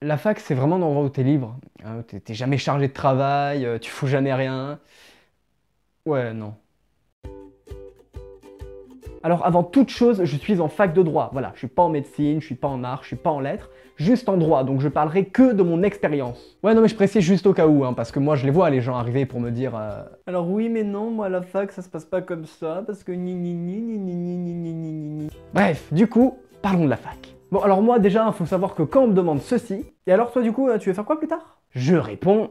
La fac, c'est vraiment un endroit où t'es libre. Hein, t'es jamais chargé de travail, tu fous jamais rien. Ouais, non. Alors avant toute chose, je suis en fac de droit. Voilà, je suis pas en médecine, je suis pas en art, je suis pas en lettres, juste en droit, donc je parlerai que de mon expérience. Ouais, non mais je précise juste au cas où, hein, parce que moi je les vois les gens arriver pour me dire alors oui mais non, moi à la fac ça se passe pas comme ça, parce que ni ni ni ni ni ni ni ni ni ni ni. Bref, du coup, parlons de la fac. Bon alors moi déjà, il faut savoir que quand on me demande ceci, et alors toi du coup, tu veux faire quoi plus tard? Je réponds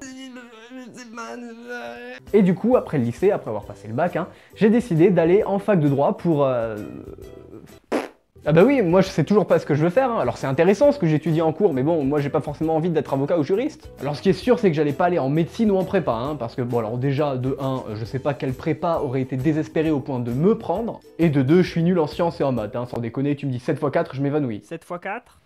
et du coup, après le lycée, après avoir passé le bac, hein, j'ai décidé d'aller en fac de droit pour... Ah bah oui, moi je sais toujours pas ce que je veux faire, hein. Alors c'est intéressant ce que j'étudie en cours, mais bon, moi j'ai pas forcément envie d'être avocat ou juriste. Alors ce qui est sûr, c'est que j'allais pas aller en médecine ou en prépa, hein, parce que bon alors déjà, de 1, je sais pas quelle prépa aurait été désespérée au point de me prendre, et de 2, je suis nul en sciences et en maths, hein, sans déconner, tu me dis 7 x 4, je m'évanouis. 7 x 4.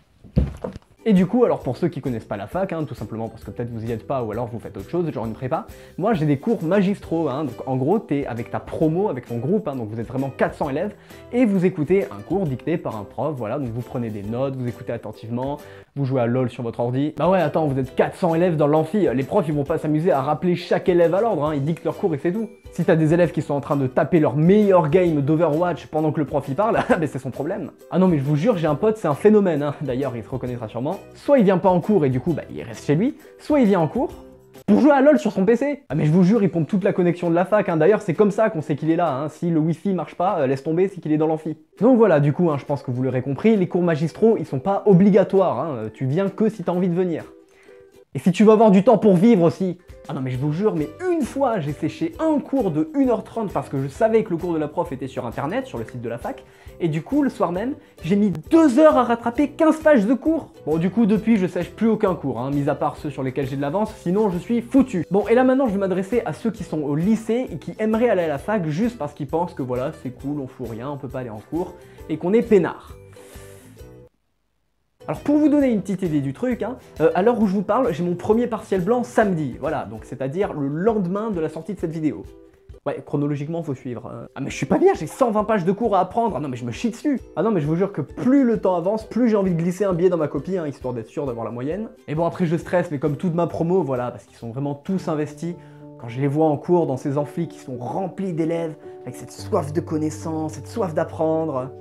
Et du coup, alors pour ceux qui connaissent pas la fac, hein, tout simplement parce que peut-être vous y êtes pas ou alors vous faites autre chose, genre une prépa, moi j'ai des cours magistraux, hein, donc en gros t'es avec ta promo, avec ton groupe, hein, donc vous êtes vraiment 400 élèves, et vous écoutez un cours dicté par un prof, voilà, donc vous prenez des notes, vous écoutez attentivement, vous jouez à LoL sur votre ordi. Bah ouais, attends, vous êtes 400 élèves dans l'amphi, les profs ils vont pas s'amuser à rappeler chaque élève à l'ordre, hein, ils dictent leur cours et c'est tout. Si t'as des élèves qui sont en train de taper leur meilleur game d'Overwatch pendant que le prof y parle, bah c'est son problème. Ah non mais je vous jure, j'ai un pote, c'est un phénomène, hein. D'ailleurs il se reconnaîtra sûrement. Soit il vient pas en cours et du coup bah il reste chez lui, soit il vient en cours pour jouer à LoL sur son PC. Ah mais je vous jure, il pompe toute la connexion de la fac, hein. D'ailleurs c'est comme ça qu'on sait qu'il est là, hein. Si le wifi marche pas, laisse tomber, c'est qu'il est dans l'amphi. Donc voilà, du coup, hein, je pense que vous l'aurez compris, les cours magistraux, ils sont pas obligatoires, hein. Tu viens que si t'as envie de venir. Et si tu veux avoir du temps pour vivre aussi. Ah non mais je vous jure, mais une fois j'ai séché un cours de 1h30 parce que je savais que le cours de la prof était sur internet, sur le site de la fac, et du coup le soir même, j'ai mis 2 heures à rattraper 15 pages de cours. Bon du coup depuis je sèche plus aucun cours, hein, mis à part ceux sur lesquels j'ai de l'avance, sinon je suis foutu. Bon et là maintenant je vais m'adresser à ceux qui sont au lycée et qui aimeraient aller à la fac juste parce qu'ils pensent que voilà c'est cool, on fout rien, on peut pas aller en cours, et qu'on est peinard. Alors pour vous donner une petite idée du truc, hein, à l'heure où je vous parle, j'ai mon premier partiel blanc samedi, voilà, donc c'est-à-dire le lendemain de la sortie de cette vidéo. Ouais, chronologiquement, faut suivre. Ah mais je suis pas bien, j'ai 120 pages de cours à apprendre, ah non mais je me chie dessus. Ah non mais je vous jure que plus le temps avance, plus j'ai envie de glisser un billet dans ma copie, hein, histoire d'être sûr d'avoir la moyenne. Et bon après je stresse, mais comme toute ma promo, voilà, parce qu'ils sont vraiment tous investis. Quand je les vois en cours dans ces amphis qui sont remplis d'élèves, avec cette soif de connaissance, cette soif d'apprendre...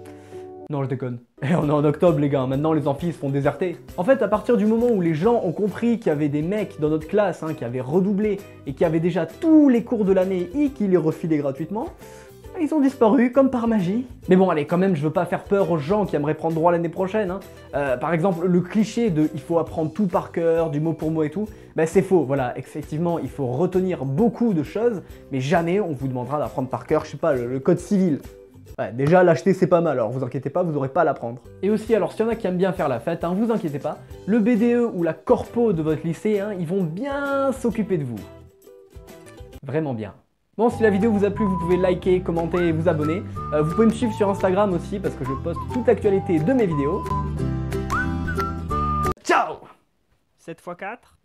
Non, je déconne. Et on est en octobre, les gars, maintenant les amphis se font déserter. En fait, à partir du moment où les gens ont compris qu'il y avait des mecs dans notre classe, hein, qui avaient redoublé et qui avaient déjà tous les cours de l'année et qui les refilaient gratuitement, ils ont disparu comme par magie. Mais bon, allez, quand même, je veux pas faire peur aux gens qui aimeraient prendre droit l'année prochaine. Hein. Par exemple, le cliché de il faut apprendre tout par cœur, du mot pour mot et tout, ben c'est faux. Voilà, effectivement, il faut retenir beaucoup de choses, mais jamais on vous demandera d'apprendre par cœur, je sais pas, le code civil. Ouais, déjà l'acheter c'est pas mal, alors vous inquiétez pas, vous aurez pas à l'apprendre. Et aussi, alors s'il y en a qui aiment bien faire la fête, hein, vous inquiétez pas, le BDE ou la corpo de votre lycée, hein, ils vont bien s'occuper de vous. Vraiment bien. Bon, si la vidéo vous a plu, vous pouvez liker, commenter et vous abonner. Vous pouvez me suivre sur Instagram aussi parce que je poste toute l'actualité de mes vidéos. Ciao! 7 x 4.